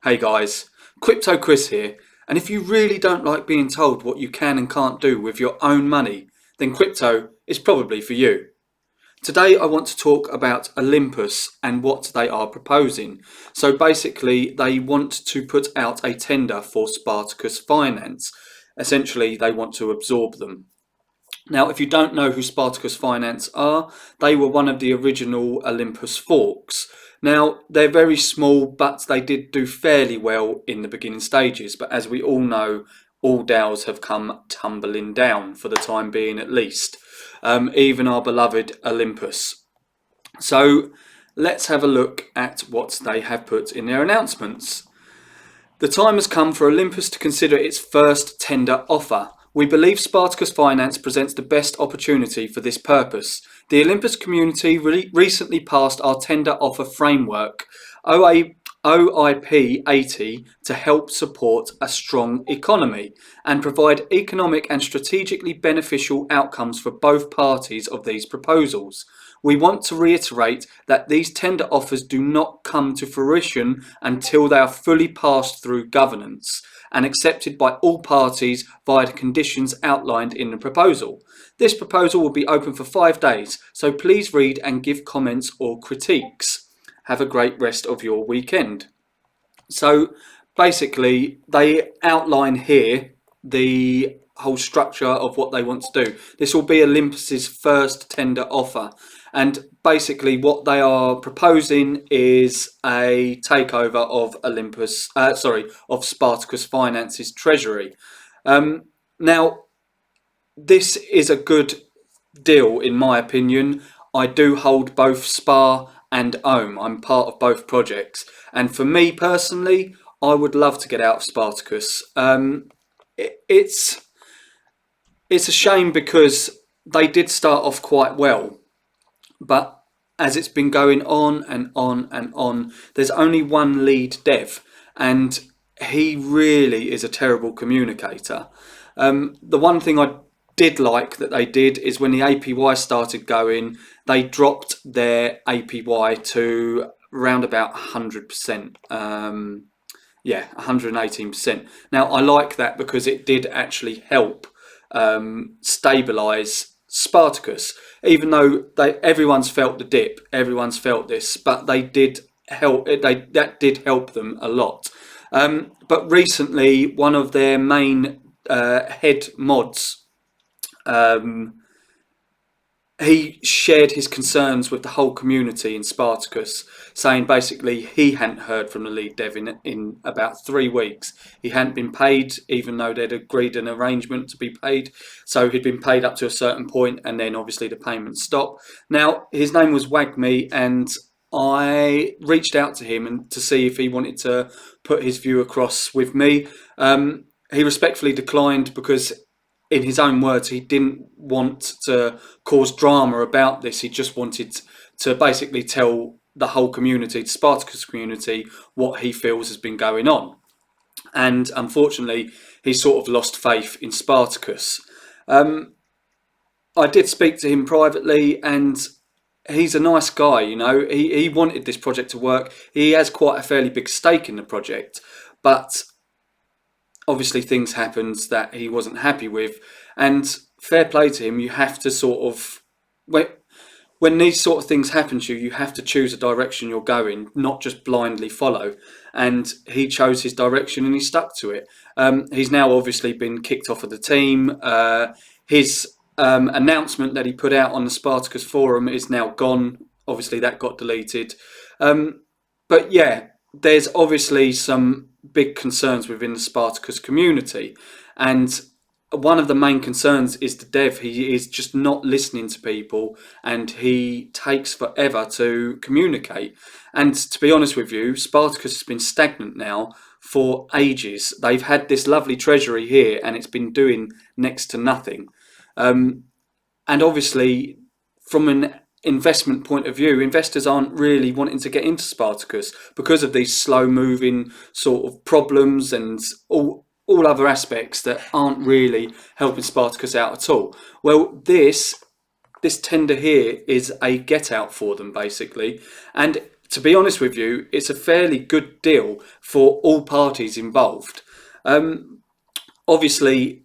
Hey guys, Crypto Chris here, and if you really don't like being told what you can and can't do with your own money, then crypto is probably for you. Today I want to talk about Olympus and what they are proposing. So basically they want to put out a tender for Spartacus Finance. Essentially they want to absorb them. Now, if you don't know who Spartacus Finance are, they were one of the original Olympus forks. Now, they're very small, but they did do fairly well in the beginning stages. But as we all know, all DAOs have come tumbling down for the time being at least. Even our beloved Olympus. So let's have a look at what they have put in their announcements. The time has come for Olympus to consider its first tender offer. We believe Spartacus Finance presents the best opportunity for this purpose. The Olympus community recently passed our tender offer framework, OIP 80, to help support a strong economy and provide economic and strategically beneficial outcomes for both parties of these proposals. We want to reiterate that these tender offers do not come to fruition until they are fully passed through governance and accepted by all parties via the conditions outlined in the proposal. This proposal will be open for 5 days, so please read and give comments or critiques. Have a great rest of your weekend. So basically they outline here the whole structure of what they want to do. This will be Olympus's first tender offer, and basically what they are proposing is a takeover of of Spartacus Finance's treasury. Now this is a good deal in my opinion. I do hold both SPAR and OHM. I'm part of both projects, and for me personally I would love to get out of Spartacus. It's a shame because they did start off quite well, but as it's been going on and on and on, there's only one lead dev, and he really is a terrible communicator. The one thing I did like that they did is when the APY started going, they dropped their APY to around about 100%. 118%. Now I like that because it did actually help stabilize Spartacus, even though everyone's felt the dip, everyone's felt this, but they did help. That did help them a lot. But recently, one of their main head mods, he shared his concerns with the whole community in Spartacus, saying basically he hadn't heard from the lead dev in about 3 weeks. He hadn't been paid, even though they'd agreed an arrangement to be paid. So he'd been paid up to a certain point, and then obviously the payment stopped. Now, his name was Wagme, and I reached out to him and to see if he wanted to put his view across with me. He respectfully declined because, in his own words, he didn't want to cause drama about this. He just wanted to basically tell the whole community, the Spartacus community, what he feels has been going on. And unfortunately, he sort of lost faith in Spartacus. I did speak to him privately, and he's a nice guy, you know. He wanted this project to work. He has quite a fairly big stake in the project, but obviously things happened that he wasn't happy with, and fair play to him. You have to sort of, when these sort of things happen to you, you have to choose a direction you're going, not just blindly follow. And he chose his direction and he stuck to it. He's now obviously been kicked off of the team. His announcement that he put out on the Spartacus forum is now gone. Obviously that got deleted. But yeah, there's obviously some big concerns within the Spartacus community, and one of the main concerns is the dev. He is just not listening to people, and he takes forever to communicate. And to be honest with you, Spartacus has been stagnant now for ages. They've had this lovely treasury here, and it's been doing next to nothing. And obviously, from an investment point of view, investors aren't really wanting to get into Spartacus because of these slow moving sort of problems and all other aspects that aren't really helping Spartacus out at all. Well, this tender here is a get out for them basically, and to be honest with you, it's a fairly good deal for all parties involved. Obviously,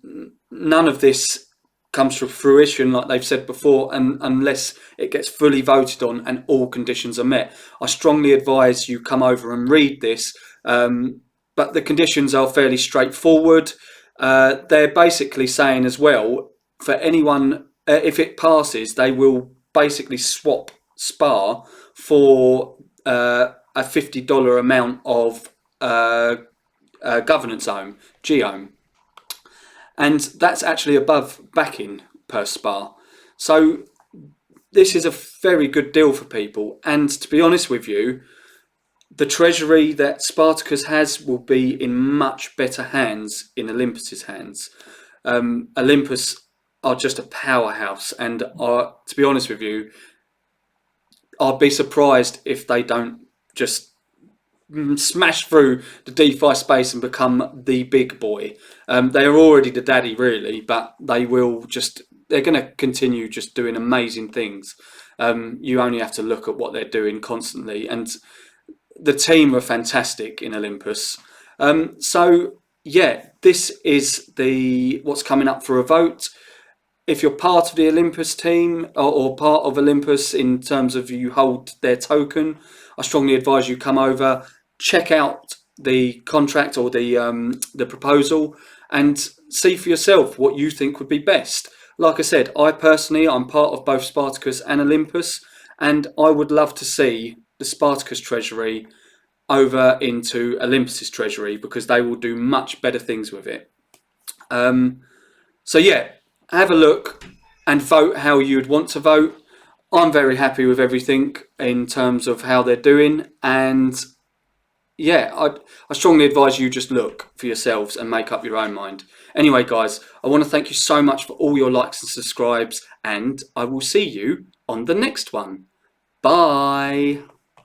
none of this comes to fruition, like they've said before, and unless it gets fully voted on and all conditions are met. I strongly advise you come over and read this, but the conditions are fairly straightforward. They're basically saying as well, for anyone, if it passes, they will basically swap Spa for a $50 amount of governance ohm, GOM. And that's actually above backing per Spa. So this is a very good deal for people. And to be honest with you, the treasury that Spartacus has will be in much better hands in Olympus's hands. Olympus are just a powerhouse, and to be honest with you, I'd be surprised if they don't just smash through the DeFi space and become the big boy. They're already the daddy, really, but they're going to continue just doing amazing things. You only have to look at what they're doing constantly, and the team are fantastic in Olympus. So yeah, this is what's coming up for a vote. If you're part of the Olympus team or part of Olympus in terms of you hold their token, I strongly advise you come over, check out the contract or the proposal, and see for yourself what you think would be best. Like I said, I'm part of both Spartacus and Olympus, and I would love to see the Spartacus treasury over into Olympus's treasury because they will do much better things with it. So yeah, have a look and vote how you'd want to vote. I'm very happy with everything in terms of how they're doing, and yeah, I strongly advise you just look for yourselves and make up your own mind. Anyway, guys, I want to thank you so much for all your likes and subscribes, and I will see you on the next one. Bye.